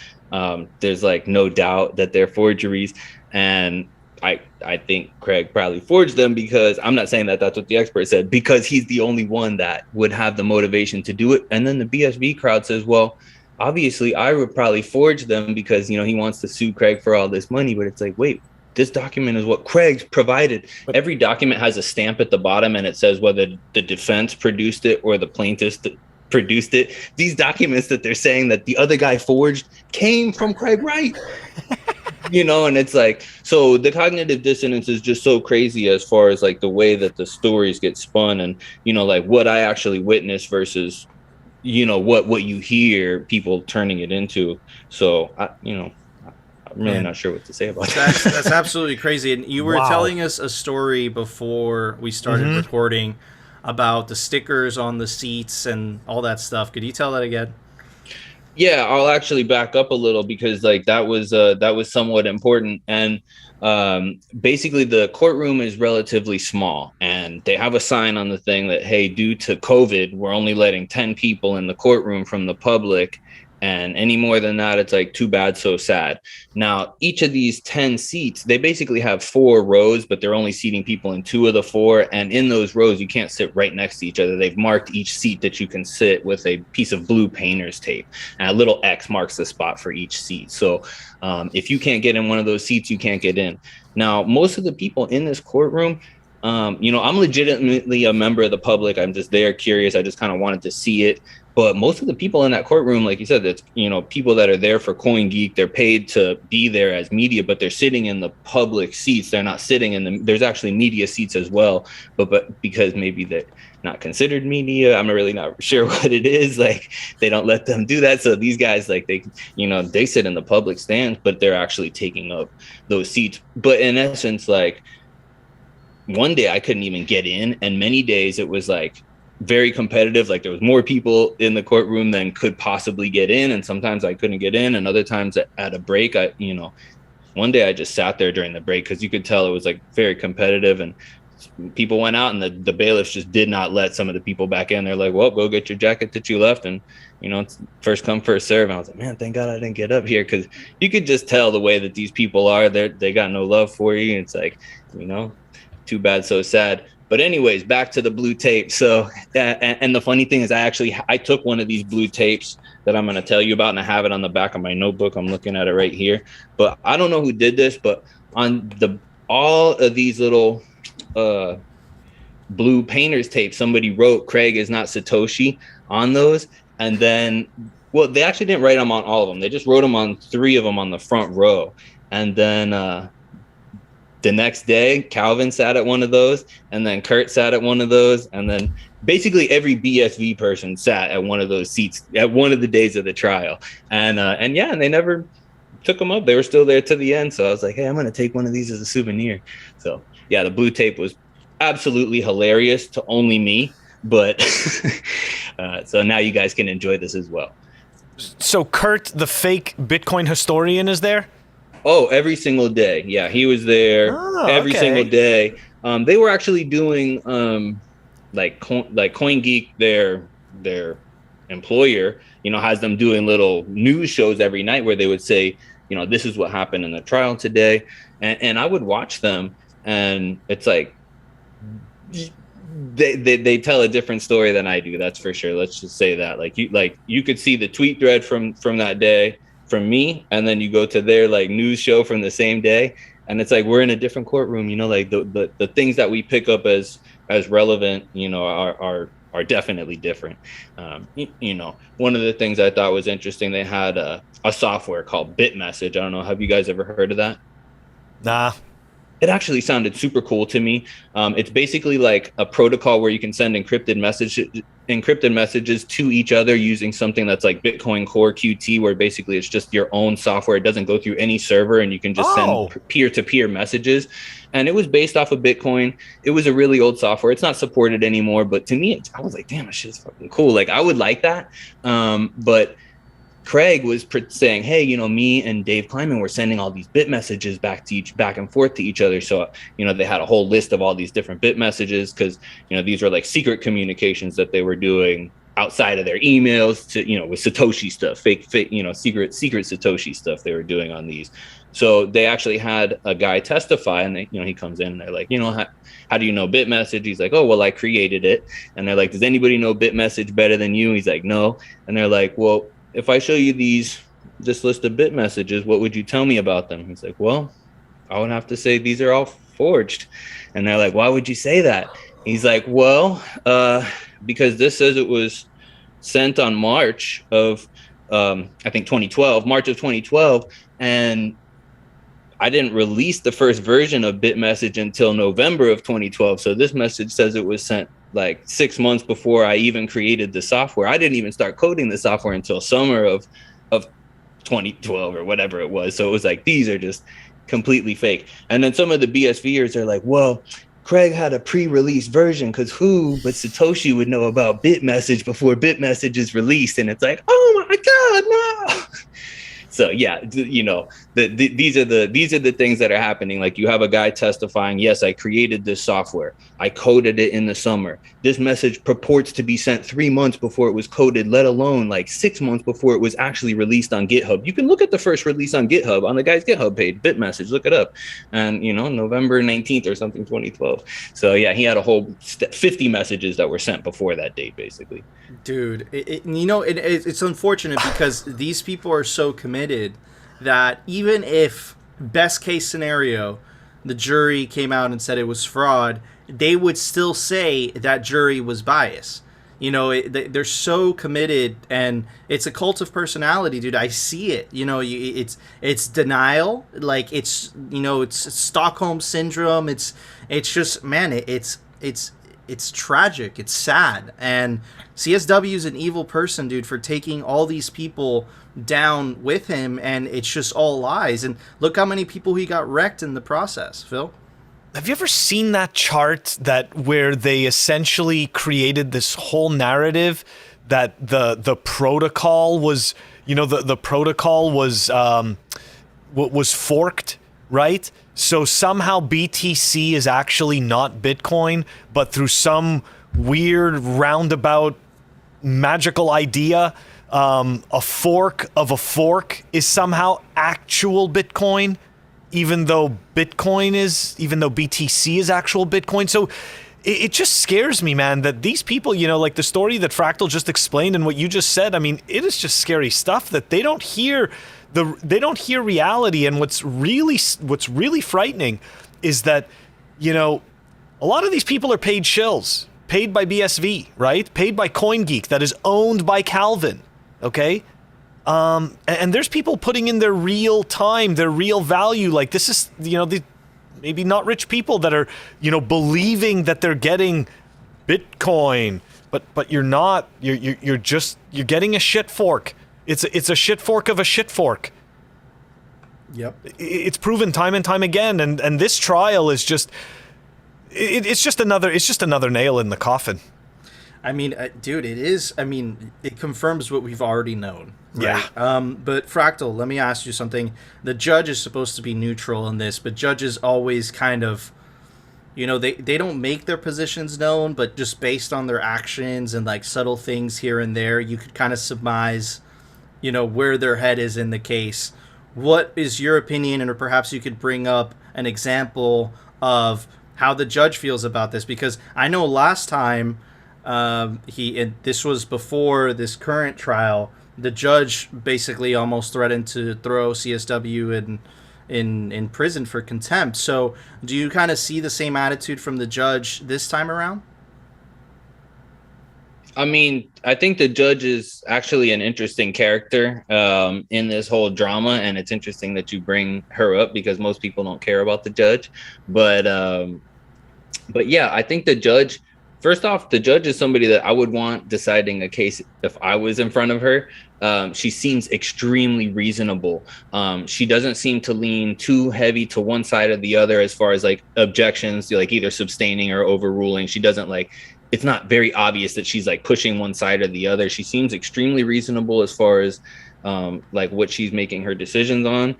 There's like no doubt that they're forgeries. And I think Craig probably forged them, because I'm not saying that that's what the expert said, because he's the only one that would have the motivation to do it. And then the BSV crowd says, well, obviously I would probably forge them because, you know, he wants to sue Craig for all this money. But it's like, wait, this document is what Craig's provided. Every document has a stamp at the bottom, and it says whether the defense produced it or the plaintiffs produced it. These documents that they're saying that the other guy forged came from Craig Wright. You know, and it's like, so the cognitive dissonance is just so crazy as far as like the way that the stories get spun, and, you know, like what I actually witnessed versus, you know, what you hear people turning it into. So I'm really not sure what to say about that. That's absolutely crazy. And you were telling us a story before we started recording about the stickers on the seats and all that stuff. Could you tell that again? Yeah, I'll actually back up a little, because like that was somewhat important. And basically the courtroom is relatively small, and they have a sign on the thing that, hey, due to COVID, we're only letting 10 people in the courtroom from the public. And any more than that, it's like too bad, so sad. Now, each of these 10 seats, they basically have 4 rows, but they're only seating people in 2 of the 4. And in those rows, you can't sit right next to each other. They've marked each seat that you can sit with a piece of blue painter's tape. And a little X marks the spot for each seat. So if you can't get in one of those seats, you can't get in. Now, most of the people in this courtroom, you know, I'm legitimately a member of the public. I'm just there curious. I just kind of wanted to see it. But most of the people in that courtroom, like you said, that's, you know, people that are there for CoinGeek. They're paid to be there as media, but they're sitting in the public seats. They're not sitting in the, there's actually media seats as well. But because maybe they're not considered media, I'm really not sure what it is. Like, they don't let them do that. So these guys, like, they, you know, they sit in the public stands, but they're actually taking up those seats. But in essence, like, one day I couldn't even get in, and many days it was like very competitive. Like, there was more people in the courtroom than could possibly get in, and sometimes I couldn't get in, and other times at a break, I, you know, one day I just sat there during the break because you could tell it was like very competitive, and people went out, and the bailiffs just did not let some of the people back in. They're like, well, go get your jacket that you left, and, you know, it's first come, first serve. And I was like, man, thank God I didn't get up here, because you could just tell the way that these people are. They got no love for you. It's like, you know, too bad, so sad. But anyways, back to the blue tape. So, and the funny thing is, I took one of these blue tapes that I'm going to tell you about, and I have it on the back of my notebook. I'm looking at it right here. But I don't know who did this, but on all of these little blue painter's tape, somebody wrote "Craig is not Satoshi" on those. And then, well, they actually didn't write them on all of them. They just wrote them on 3 of them on the front row. And then the next day, Calvin sat at one of those, and then Kurt sat at one of those, and then basically every BSV person sat at one of those seats at one of the days of the trial. And they never took them up. They were still there to the end. So I was like, hey, I'm going to take one of these as a souvenir. So yeah, the blue tape was absolutely hilarious to only me, but so now you guys can enjoy this as well. So Kurt, the fake Bitcoin historian, is there? Oh, every single day. Yeah, he was there every single day. They were actually doing like CoinGeek, their employer, you know, has them doing little news shows every night where they would say, you know, this is what happened in the trial today. And I would watch them, and it's like they tell a different story than I do. That's for sure. Let's just say that. Like you could see the tweet thread from that day from me, and then you go to their like news show from the same day, and it's like we're in a different courtroom. You know, like the things that we pick up as relevant, you know, are definitely different. You know, one of the things I thought was interesting, they had a software called BitMessage. I don't know, have you guys ever heard of that? Nah. It actually sounded super cool to me. It's basically like a protocol where you can send encrypted messages to each other using something that's like Bitcoin Core QT, where basically it's just your own software. It doesn't go through any server, and you can just send peer-to-peer messages. And it was based off of Bitcoin. It was a really old software. It's not supported anymore, but to me, I was like, damn, that shit's fucking cool. Like, I would like that. But Craig was saying, hey, you know, me and Dave Kleiman were sending all these bit messages back and forth to each other. So, you know, they had a whole list of all these different bit messages because, you know, these were like secret communications that they were doing outside of their emails to, you know, with Satoshi stuff, fake, you know, secret Satoshi stuff they were doing on these. So they actually had a guy testify, and you know, he comes in and they're like, you know, how do you know BitMessage? He's like, oh, well, I created it. And they're like, does anybody know BitMessage better than you? He's like, no. And they're like, well, if I show you this list of bit messages, what would you tell me about them? He's like, well, I would have to say these are all forged. And they're like, why would you say that? He's like, well, because this says it was sent on March of, I think March of 2012. And I didn't release the first version of BitMessage until November of 2012. So this message says it was sent like 6 months before I even created the software. I didn't even start coding the software until summer of 2012 or whatever it was. So it was like, these are just completely fake. And then some of the BSVers are like, well, Craig had a pre-release version because who but Satoshi would know about BitMessage before BitMessage is released? And it's like, oh my God, no. So yeah, you know, these are the things that are happening. Like, you have a guy testifying, yes, I created this software. I coded it in the summer. This message purports to be sent 3 months before it was coded, let alone like 6 months before it was actually released on GitHub. You can look at the first release on GitHub, on the guy's GitHub page, BitMessage, look it up. And, you know, November 19th or something, 2012. So yeah, he had a whole 50 messages that were sent before that date, basically. Dude, you know, it's unfortunate because these people are so committed that even if, best case scenario, the jury came out and said it was fraud, they would still say that jury was biased. You know, they're so committed, and it's a cult of personality, dude. I see it. You know, it's denial, like it's, you know, it's Stockholm syndrome. It's just, man, it's tragic. It's sad. And CSW is an evil person, dude, for taking all these people down with him, and it's just all lies. And look how many people he got wrecked in the process, Phil. Have you ever seen that chart where they essentially created this whole narrative that the protocol was, you know, the protocol was forked, right? So somehow BTC is actually not Bitcoin, but through some weird roundabout magical idea, a fork of a fork is somehow actual Bitcoin, even though BTC is actual Bitcoin. So it just scares me, man, that these people, you know, like the story that Fractal just explained and what you just said, I mean, it is just scary stuff that they don't hear reality. And what's really frightening is that, you know, a lot of these people are paid shills, paid by BSV, right? Paid by CoinGeek, that is owned by Calvin, okay? And there's people putting in their real time, their real value. Like, this is, you know, maybe not rich people that are, you know, believing that they're getting Bitcoin, but you're not. You're getting a shit fork. It's a shit fork of a shit fork. Yep. It's proven time and time again, and this trial is just it's just another nail in the coffin. I mean, dude, it is. I mean, it confirms what we've already known. Right? Yeah. But Fractal, let me ask you something. The judge is supposed to be neutral in this, but judges always kind of, you know, they don't make their positions known, but just based on their actions and like subtle things here and there, you could kind of surmise, you know, where their head is in the case. What is your opinion, or perhaps you could bring up an example of how the judge feels about this, because I know last time this was before this current trial, the judge basically almost threatened to throw CSW in prison for contempt. So do you kind of see the same attitude from the judge this time around? I mean, I think the judge is actually an interesting character in this whole drama, and it's interesting that you bring her up because most people don't care about the judge. But yeah, I think the judge. First off, the judge is somebody that I would want deciding a case if I was in front of her. She seems extremely reasonable. She doesn't seem to lean too heavy to one side or the other as far as like objections, like either sustaining or overruling. She doesn't like. It's not very obvious that she's like pushing one side or the other. She seems extremely reasonable as far as like what she's making her decisions on.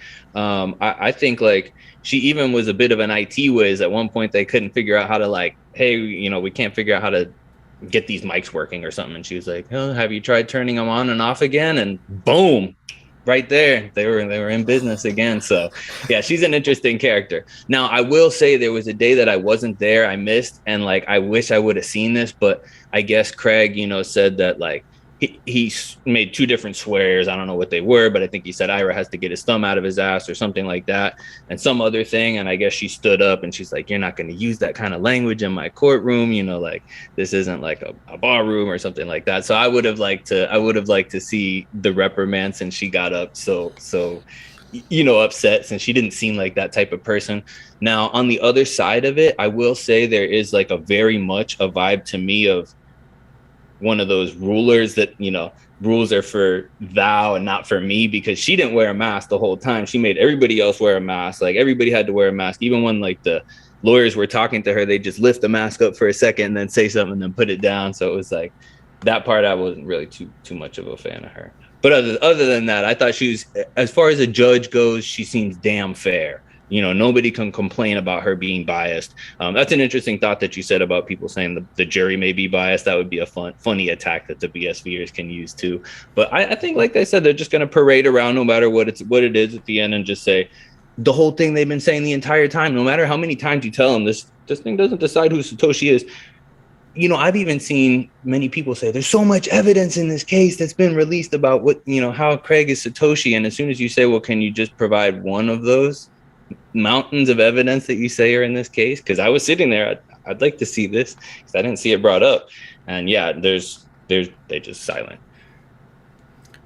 I think like she even was a bit of an IT whiz. At one point, they couldn't figure out how to like, hey, we can't figure out how to get these mics working or something. And she was like, oh, have you tried turning them on and off again? And boom, right there, they were in business again. So yeah, she's an interesting character. Now, I will say there was a day that I wasn't there, I missed, and like I wish I would have seen this, but I guess Craig, said that like he made two different swears. I don't know what they were, but I think he said Ira has to get his thumb out of his ass or something like that, and some other thing. And I guess she stood up and she's like, you're not going to use that kind of language in my courtroom. Like this isn't like a bar room or something like that. So I would have liked to see the reprimand since she got up so upset, since she didn't seem like that type of person. Now, on the other side of it, I will say there is like a very much a vibe to me of one of those rulers that, rules are for thou and not for me, because she didn't wear a mask the whole time. She made everybody else wear a mask. Like everybody had to wear a mask. Even when like the lawyers were talking to her, they just lift the mask up for a second and then say something and then put it down. So it was like that part, I wasn't really too much of a fan of her. But other than that, I thought she was, as far as a judge goes, she seems damn fair. Nobody can complain about her being biased. That's an interesting thought that you said about people saying the jury may be biased. That would be a funny attack that the BSVers can use too. But I think, like I said, they're just going to parade around no matter what it is at the end and just say the whole thing they've been saying the entire time. No matter how many times you tell them this thing doesn't decide who Satoshi is. I've even seen many people say there's so much evidence in this case that's been released about what, how Craig is Satoshi. And as soon as you say, well, can you just provide one of those mountains of evidence that you say are in this case? Because I was sitting there, I'd like to see this because I didn't see it brought up. And yeah, they just silent.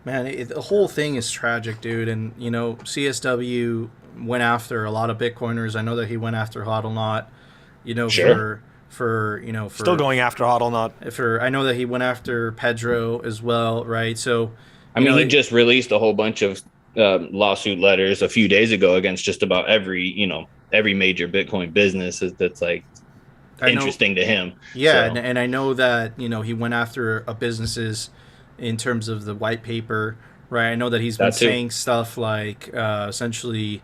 Man, the whole thing is tragic, dude. And CSW went after a lot of Bitcoiners. I know that he went after HODL Sure. for Still going after HODL. I know that he went after Pedro as well, right? So I mean, he just released a whole bunch of lawsuit letters a few days ago against just about every major Bitcoin business that's like interesting to him. Yeah, so. and I know that he went after businesses in terms of the white paper, right? I know that he's been saying stuff like essentially,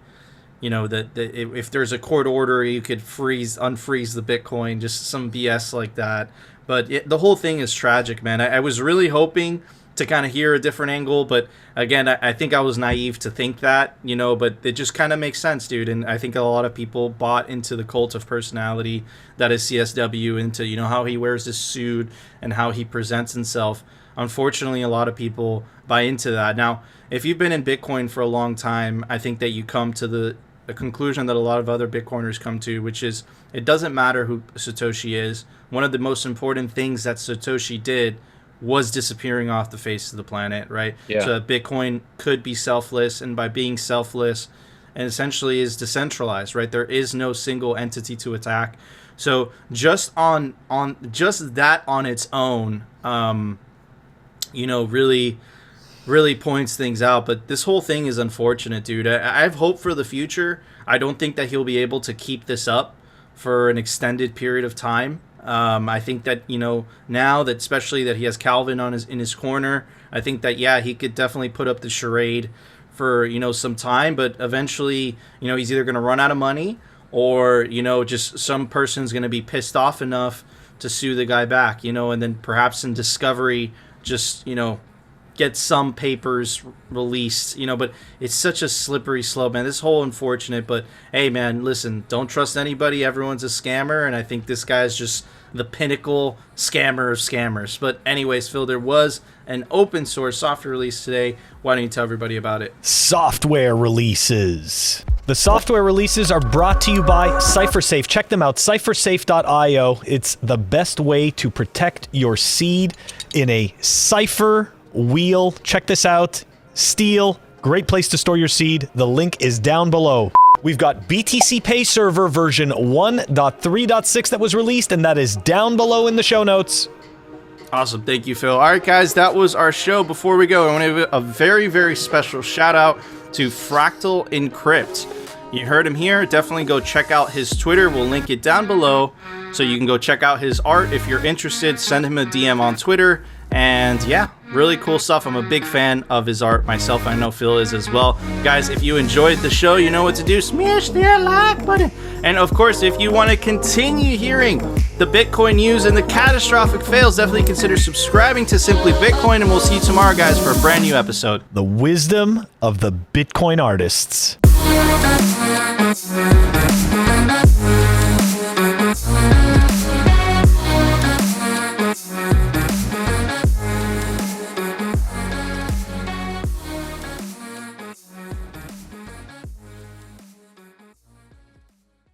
that if there's a court order, you could unfreeze the Bitcoin, just some BS like that. But the whole thing is tragic, man. I was really hoping to kind of hear a different angle, but again, I think I was naive to think that, but it just kind of makes sense, dude. And I think a lot of people bought into the cult of personality that is CSW, into, how he wears his suit and how he presents himself. Unfortunately, a lot of people buy into that. Now, if you've been in Bitcoin for a long time, I think that you come to the conclusion that a lot of other Bitcoiners come to, which is it doesn't matter who Satoshi is. One of the most important things that Satoshi did was disappearing off the face of the planet, right? Yeah. So that Bitcoin could be selfless, and by being selfless, and essentially is decentralized, right? There is no single entity to attack. So just on just that on its own, really points things out. But this whole thing is unfortunate, dude. I have hope for the future. I don't think that he'll be able to keep this up for an extended period of time. I think that, now that especially that he has Calvin in his corner, I think that, yeah, he could definitely put up the charade for, some time, but eventually, he's either going to run out of money or, just some person's going to be pissed off enough to sue the guy back, and then perhaps in discovery, just, get some papers released, you know, but it's such a slippery slope, man. This whole unfortunate, but hey, man, listen, don't trust anybody. Everyone's a scammer, and I think this guy's just the pinnacle scammer of scammers. But anyways, Phil, there was an open source software release today. Why don't you tell everybody about it? Software releases. The software releases are brought to you by CipherSafe. Check them out, ciphersafe.io. It's the best way to protect your seed in a cipher wheel. Check this out. Steel, great place to store your seed. The link is down below. We've got BTC Payserver version 1.3.6 that was released, and that is down below in the show notes. Awesome. Thank you, Phil. All right, guys, that was our show. Before we go, I want to give a very, very special shout out to Fractal Encrypt. You heard him here. Definitely go check out his Twitter. We'll link it down below so you can go check out his art. If you're interested, send him a DM on Twitter. And yeah, really cool stuff. I'm a big fan of his art myself. I know Phil is as well. Guys, if you enjoyed the show, you know what to do. Smash that like button. And of course, if you want to continue hearing the Bitcoin news and the catastrophic fails, definitely consider subscribing to Simply Bitcoin. And we'll see you tomorrow, guys, for a brand new episode. The wisdom of the Bitcoin artists.